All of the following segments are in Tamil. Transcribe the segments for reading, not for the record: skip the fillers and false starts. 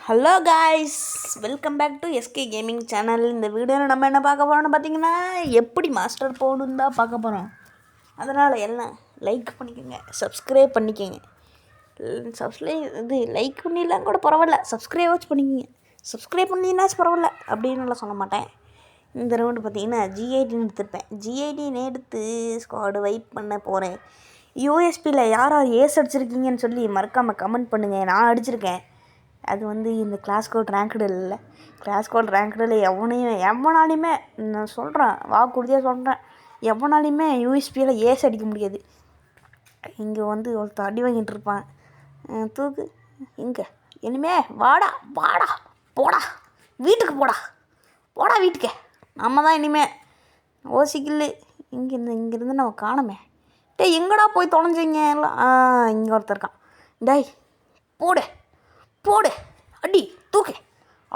Hello guys, welcome back to SK gaming channel. இந்த வீடியோவில் நம்ம என்ன பார்க்க போகிறோம்னு பார்த்தீங்கன்னா, எப்படி மாஸ்டர் போகணுன்னு தான் பார்க்க போகிறோம். அதனால் எல்லாம் லைக் பண்ணிக்கோங்க, சப்ஸ்கிரைப் பண்ணிக்கோங்க. லைக் பண்ணிடலாம் கூட பரவாயில்ல, சப்ஸ்கிரைபாச்சும் பண்ணிக்கோங்க. சப்ஸ்கிரைப் பண்ணினாச்சும் பரவாயில்ல அப்படின்னுலாம் சொல்ல மாட்டேன். இந்த ரவுண்டு பார்த்தீங்கன்னா G18 எடுத்துருப்பேன். G18 எடுத்து ஸ்குவாடு வைப் பண்ண போகிறேன். யூஎஸ்பியில் யார் ஏஸ் அடிச்சிருக்கீங்கன்னு சொல்லி மறக்காமல் கமெண்ட் பண்ணுங்கள். நான் அடிச்சிருக்கேன். அது இந்த கிளாஸ் கோட் ரேங்க்டு இல்லை. கிளாஸ் கோட் ரேங்க்டில் எவனாலையுமே நான் சொல்கிறேன், வாக்குறுதியாக சொல்கிறேன், எவனாலையுமே யூஎஸ்பியில் ஏஸ் அடிக்க முடியாது. இங்கே ஒருத்தர் அடி வாங்கிட்டு இருப்பான். தூக்கு இங்கே இனிமே வாடா வாடா போடா வீட்டுக்கு போடா வீட்டுக்கு. நம்ம தான் இனிமேல் ஓசிக்கில்லு. இங்கேருந்து நம்ம காணமே. எங்கடா போய் தொலைஞ்சிங்க எல்லாம். இங்கே ஒருத்தர் இருக்கான். டேய் போடு அடி தூக்கு,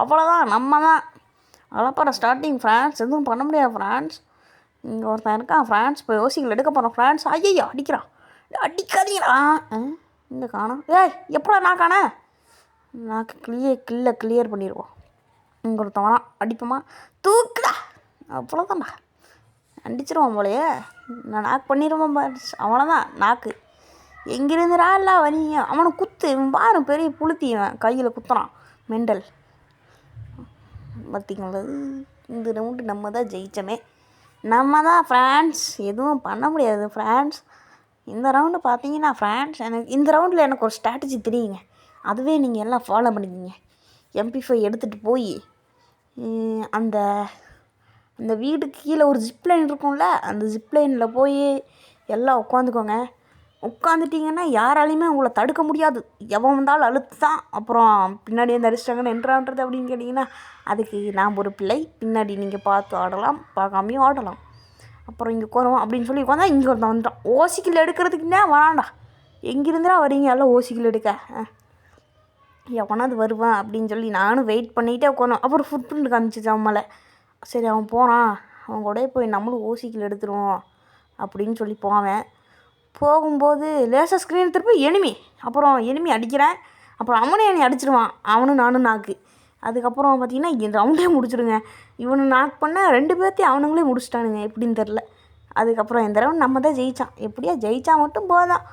அவ்வளோதான். நம்ம தான் அவ்வளோப்பா. ஸ்டார்டிங் ஃப்ரான்ஸ் எதுவும் பண்ண முடியாது. ஃப்ரான்ஸ் இங்கே ஒருத்தன் இருக்கான். ஃப்ரான்ஸ் போய் யோசிக்கல எடுக்க போகிறோம். ஃப்ரான்ஸ் ஐயோ அடிக்கிறான். அடிக்காதீங்களா இங்கே காணோம். எப்படா நான் காணேன். நாக்கு கிளியர் பண்ணிடுவோம். இங்கே ஒருத்தன் வரான். அடிப்போமா தூக்குடா, அவ்வளோதான்டா. அடிச்சிருவான் போலையே. நான் நாக்கு பண்ணிடுவோம். அவ்வளோதான். நாக்கு எங்கிருந்துடா இல்லை வரீங்க. அவனை குத்து பாரு, பெரிய புளுத்திவன் கையில் குத்துறான். மெண்டல் பார்த்திங்களா. இந்த ரவுண்டு நம்ம தான் ஜெயித்தோமே. நம்ம தான் ஃப்ரான்ஸ். எதுவும் பண்ண முடியாது ஃப்ரான்ஸ். இந்த ரவுண்டு பார்த்தீங்கன்னா ஃப்ரான்ஸ். இந்த ரவுண்டில் எனக்கு ஒரு ஸ்ட்ராட்டஜி தெரியுங்க. அதுவே நீங்கள் எல்லாம் ஃபாலோ பண்ணிக்கிங்க. MP5 எடுத்துகிட்டு போய் அந்த அந்த வீட்டுக்கு கீழே ஒரு ஜிப்லைன் இருக்கும்ல, அந்த ஜிப்லைனில் போய் எல்லாம் உட்காந்துக்கோங்க. உட்காந்துட்டிங்கன்னா யாராலையுமே உங்களை தடுக்க முடியாது. எவன் வந்தாலும் அழுத்து தான். அப்புறம் பின்னாடி எந்த அடிச்சிட்டாங்கன்னு என்றான்றது அப்படின்னு கேட்டிங்கன்னா, அதுக்கு நான் ஒரு பிள்ளை. பின்னாடி நீங்கள் பார்த்து ஆடலாம், பார்க்காமையும் ஆடலாம். அப்புறம் இங்கே உட்காருவோம் அப்படின்னு சொல்லி உட்காந்தா இங்கே ஒருத்தன் வந்துட்டான். ஓசிக்கில் எடுக்கிறதுக்குன்னே வராண்டா. எங்கிருந்தா வரீங்க எல்லாம் ஓசிக்கில் எடுக்க. எவனாவது வருவான் அப்படின்னு சொல்லி நானும் வெயிட் பண்ணிகிட்டே உட்காந்தோம். அப்புறம் ஃபுட் பிரிண்ட் காமிச்சிச்சு அவன் மேலே. சரி அவன் போகிறான், அவன் கூட போய் நம்மளும் ஓசிக்கில் எடுத்துருவோம் அப்படின்னு சொல்லி போவேன். போகும்போது லேசர் ஸ்க்ரீன் திருப்பி எனிமி. அப்புறம் எனிமி அடிக்கிறேன். அப்புறம் அவனே என்னை அடிச்சிடுவான். நானும் நாக்கு. அதுக்கப்புறம் பார்த்திங்கன்னா இந்த ரவுண்டே முடிச்சிடுங்க. இவனு நாக் பண்ண 2 பேர்த்தையும் அவனுங்களே முடிச்சிட்டானுங்க. எப்படின்னு தெரில. அதுக்கப்புறம் இந்த ரவுண்ட் நம்ம தான் ஜெயித்தான். எப்படியா ஜெயித்தா மட்டும் போதான்.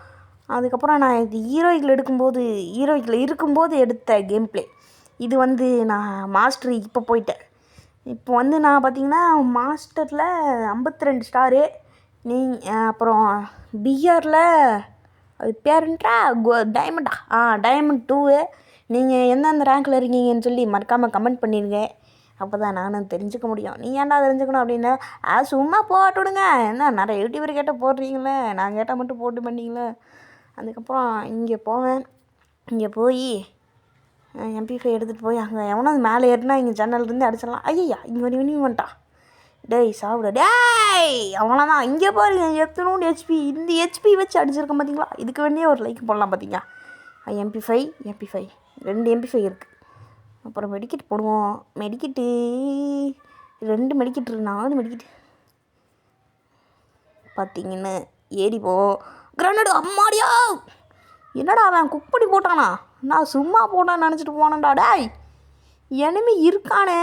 அதுக்கப்புறம் நான் இது ஹீரோய்க்கில் இருக்கும்போது எடுத்த கேம் பிளே இது. நான் மாஸ்டர் இப்போ போயிட்டேன். இப்போ நான் பார்த்திங்கன்னா மாஸ்டரில் 52 ஸ்டாரு. அப்புறம் பிஆரில் அது பேருன்றா டைமண்டா டைமண்ட் 2. நீங்கள் எந்தெந்த ரேங்க்கில் இருக்கீங்கன்னு சொல்லி மறக்காமல் கமெண்ட் பண்ணிடுங்க. அப்போ தான் நானும் தெரிஞ்சுக்க முடியும். நீ ஏன்டா தெரிஞ்சுக்கணும் அப்படின்னா, சும்மா போட்டு விடுங்க. என்ன நிறைய யூடியூபர் கேட்டால் போடுறீங்களே, நான் கேட்டால் மட்டும் போட்டு பண்ணிங்களே. அதுக்கப்புறம் இங்கே போவேன். இங்கே போய் MP5 எடுத்துகிட்டு போய் அங்கே எவனாவது மேலே ஏறினா இங்கே ஜன்னல்லேருந்து அடிச்சிடலாம். ஐயா இங்கே வந்துட்டான். டேய் சாப்பிட டேய், அவ்வளோதான். இங்கே பாருங்க எத்தனோண்டு HP. இந்த HP வச்சு அடிச்சிருக்கேன் பார்த்தீங்களா. இதுக்கு வேண்டிய ஒரு லைக் போடலாம் பார்த்தீங்க. MP5 2 MP5 இருக்குது. அப்புறம் மெடிக்கெட் போடுவோம். மெடிக்கெட்டு 2 மெடிக்கெட் இருக்கு. 4 மெடிக்கெட் பார்த்தீங்கன்னு ஏறி போ. கிரனேடு அம்மாடியா. என்னடா அவன் குக் பண்ணி போட்டானா. நான் சும்மா போட்டான்னு நினச்சிட்டு போனேன்டா. டேய் எனிமி இருக்கானே.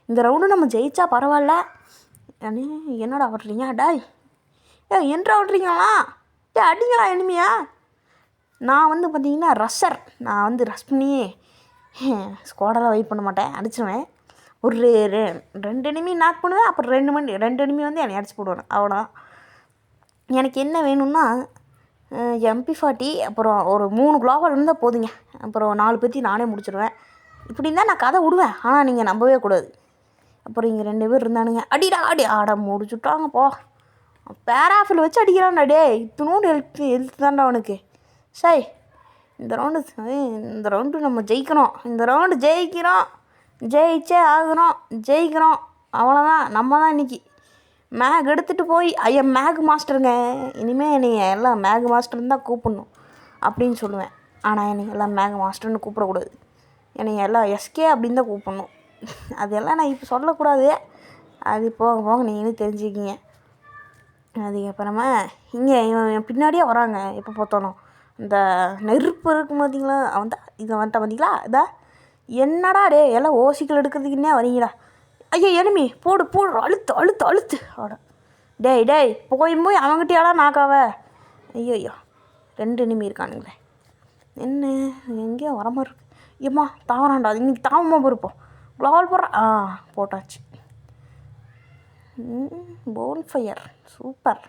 இந்த ரவுண்டு நம்ம ஜெயிச்சா பரவாயில்ல. என்னடா ஓட்டுறீங்க. டாய் என்றா ஓட்டுறீங்களா. அடிங்களா எனிமியா. நான் பார்த்திங்கன்னா ரஷ்ஷர். நான் ரஷ் பண்ணி ஸ்குவாடெல்லாம் வெயிட் பண்ண மாட்டேன், அடிச்சிடுவேன். ஒரு 2 எனிமி நாக் பண்ணுவேன். அப்புறம் 2 எனிமி என்னை அடிச்சு போடுவேன். அவ்வளோதான். எனக்கு என்ன வேணும்னா MP40 அப்புறம் ஒரு 3 குளோபல் இருந்தால் போதுங்க. அப்புறம் 4 பேர்த்தையும் நானே முடிச்சிடுவேன். இப்படி இருந்தால் நான் கதை விடுவேன். ஆனால் நீங்கள் நம்பவே கூடாது. அப்புறம் இங்கே 2 பேர் இருந்தானுங்க. அடிடா ஆட முடிச்சுட்டாங்க போ. பேராஃபில் வச்சு அடிக்கிறான்டா. டே இத்தனோடு எழுத்து தான்டா அவனுக்கு. சரி இந்த ரவுண்டு நம்ம ஜெயிக்கணும். இந்த ரவுண்டு ஜெயிச்சே ஜெயிக்கிறோம். அவ்வளோதான். நம்ம தான் இன்றைக்கி மேக் எடுத்துகிட்டு போய் மேக் மாஸ்டருங்க. இனிமேல் நீங்கள் எல்லாம் மேக் மாஸ்டர்னு தான் கூப்பிடணும் அப்படின்னு சொல்லுவேன். ஆனால் என்னை எல்லாம் மேக் மாஸ்டர்னு கூப்பிடக்கூடாது. என்னை எல்லாம் எஸ்கே அப்படின்னு தான் கூப்பிடணும். அதெல்லாம் நான் இப்போ சொல்லக்கூடாது. அது போக நீங்களும் தெரிஞ்சுக்கிங்க. அதுக்கப்புறமா இங்கே பின்னாடியே வராங்க எப்போ பார்த்தாலும். இந்த நெருப்பு இருக்கும் பார்த்தீங்களா, அவன் தான் இதை வந்துட்டான் பார்த்தீங்களா. இதா என்னடா டே எல்லாம் ஓசிக்கல் எடுக்கிறதுக்குன்னே வரீங்கடா. ஐயோ எனிமி போடு போடு, அழுத்து அழுத்து அழுத்து ஆட. டேய் போய் அவங்ககிட்டயாலாம் நாக்காவ. ஐயோ 2 எனிமி இருக்கானுங்களே. என்ன எங்கேயோ வர மாதிரி இருக்கு. ஏம்மா தாவறான்டா, இன்னைக்கு தாவமாக போயிருப்போம். க்ளோவால் போட்டாச்சு. Phone fire super.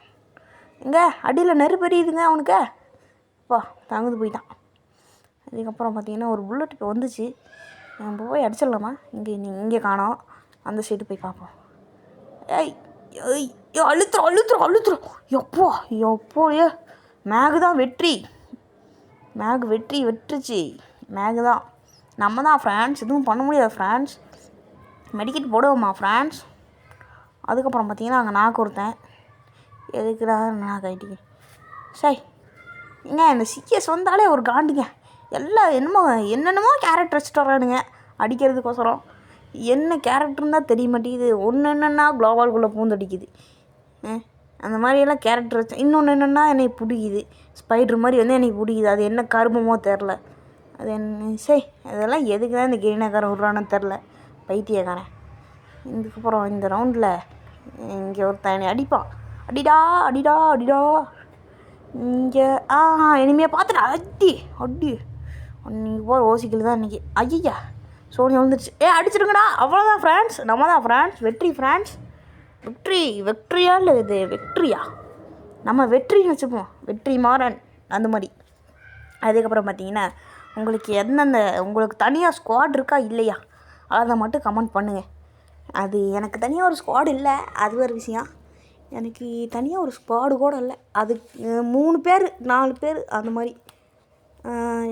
எங்கே அடியில் நெருப்பு எரியுதுங்க அவனுக்கு. அப்பா தங்குது போயிட்டான். அதுக்கப்புறம் பார்த்தீங்கன்னா ஒரு புல்லட் இப்போ வந்துச்சு. நம்ம போய் அடிச்சிடலாமா? இங்கே காணோம். அந்த சைடு போய் பார்ப்போம். ஏய் அழுத்துறோம். எப்போ மேகு தான் வெட்டுருச்சு. மேகு தான். நம்ம தான் ஃப்ரான்ஸ், எதுவும் பண்ண முடியாது ஃப்ரான்ஸ். மெடிக்கெட் போடுவோம்மா ஃப்ரான்ஸ். அதுக்கப்புறம் பார்த்தீங்கன்னா அங்கே நான் ஒருத்தன். எதுக்குடா நான் கைட்டிங்க சரி. ஏங்க இந்த சிஎஸ் வந்தாலே ஒரு காண்டுங்க. எல்லாம் என்னென்னமோ கேரக்டர் வச்சுட்டு வரானுங்க அடிக்கிறதுக்கோசரம். என்ன கேரக்டர்னு தான் தெரிய மாட்டேங்குது. ஒன்று என்னென்னா க்ளோவால்குள்ளே பூந்தடிக்குது. அந்த மாதிரியெல்லாம் கேரக்டர் வச்சு. இன்னொன்று என்னென்னா என்னை பிடிக்குது. ஸ்பைடர் மாதிரி வந்து என்னை பிடிக்குது. அது என்ன கருமமோ தெரில. அது என்ன சரி, அதெல்லாம் எதுக்கு தான் இந்த கிரீனக்காரன் விட்றான்னு தெரில, பைத்தியக்காரன். இதுக்கப்புறம் இந்த ரவுண்டில் இங்கே ஒருத்தன் அடிப்பான். அடிடா இங்கே இனிமையாக பார்த்துட்டு அடி அன்றைக்கி போகிற ஓசிக்கல் தான் இன்றைக்கி. ஐயா சோனி விழுந்துருச்சு. அடிச்சிடுங்கடா. அவ்வளோதான் ஃப்ரான்ஸ், நம்ம தான் ஃப்ரான்ஸ். வெற்றியா இல்லை இது வெற்றியா? நம்ம வெற்றின்னு வச்சுப்போம், வெற்றி மாறன் அந்த மாதிரி. அதுக்கப்புறம் பார்த்தீங்கன்னா உங்களுக்கு தனியாக ஸ்குவாட் இருக்கா இல்லையா அதை மட்டும் கமெண்ட் பண்ணுங்கள். அது எனக்கு தனியாக ஒரு ஸ்குவாடு இல்லை, அது ஒரு விஷயம். எனக்கு தனியாக ஒரு ஸ்குவாடு கூட இல்லை. அது 3 பேர் 4 பேர் அந்த மாதிரி.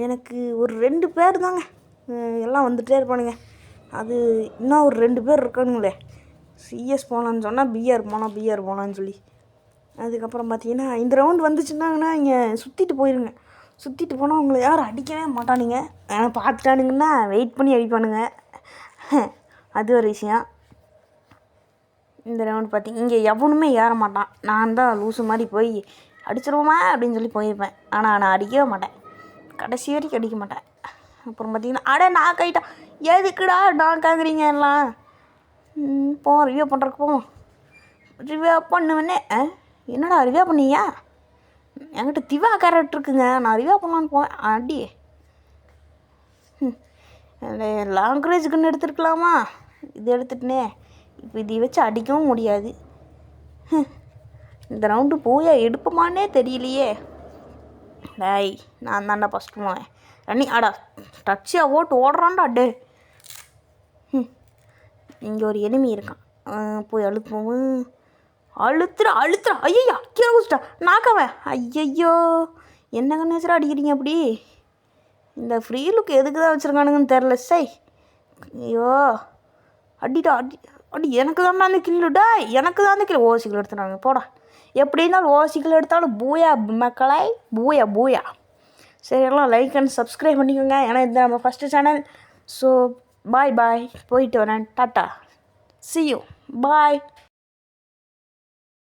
எனக்கு ஒரு 2 பேர் தாங்க. எல்லாம் வந்துகிட்டே இருப்பானுங்க. அது இன்னும் ஒரு 2 பேர் இருக்கானுங்களே. சிஎஸ் போகலான்னு சொன்னால் பிஆர் போகலான்னு சொல்லி. அதுக்கப்புறம் பார்த்தீங்கன்னா இந்த ரவுண்டு வந்துச்சுன்னாங்கன்னா இங்கே சுற்றிட்டு போயிருங்க. சுற்றிட்டு போனால் அவங்கள யாரும் அடிக்கவே மாட்டானுங்க. பார்த்துட்டானுங்கன்னா வெயிட் பண்ணி அடிப்பானுங்க. அது ஒரு விஷயம். இந்த ரவுண்டு பார்த்தீங்க இங்கே எவனுமே ஏற மாட்டான். நான் தான் லூஸு மாதிரி போய் அடிச்சிருவோமா அப்படின்னு சொல்லி போயிருப்பேன். ஆனால் நான் அடிக்கவே மாட்டேன், கடைசி வரைக்கும் அடிக்க மாட்டேன். அப்புறம் பார்த்தீங்கன்னா நான் கைட்டா எதுக்குடா நான் கேட்குறீங்க எல்லாம். போவோம் ரிவ்யூ பண்ணுறக்கு போவோம். ரிவ்யூ பண்ணுவேன்னே. என்னடா ரிவ்யூ பண்ணீங்க? என்கிட்ட திவா கேரக்டர் இருக்குங்க, நான் ரிவ்யூ பண்ணலான்னு போவேன். அடி லாங்குவேஜுக்குன்னு எடுத்துருக்கலாமா? இது எடுத்துட்டுனே இப்போ இதை வச்சு அடிக்கவும் முடியாது. இந்த ரவுண்டு போய் எடுப்போமானே தெரியலையே. நான் தான்டா ஃபஸ்ட்டு போவேன். ரன்னி டச்சியாக ஓடுறான்டா டே. இங்கே ஒரு எனிமி இருக்கான். போய் அழுத்துறா. ஐயா கீழே குச்சிட்டா நாக்கவன். ஐயையோ என்ன கண்ணு அடிக்கிறீங்க அப்படி? இந்த ஃப்ரீ லுக் எதுக்கு தான் வச்சுருக்கானுங்கன்னு தெரில. ஐயோ அடி எனக்கு தான் அந்த கில்லுடா. எனக்கு தான் அந்த கில். ஓசிக்கல் எடுத்துட்டாங்க போடா. எப்படி இருந்தாலும் ஓசிக்கல் எடுத்தாலும் பூயா மக்களை, பூயா. சரி எல்லாம் லைக் அண்ட் சப்ஸ்கிரைப் பண்ணிக்கோங்க. ஏன்னா இது நம்ம ஃபஸ்ட்டு சேனல். ஸோ பாய் போயிட்டு வரேன். Tata, see you, bye.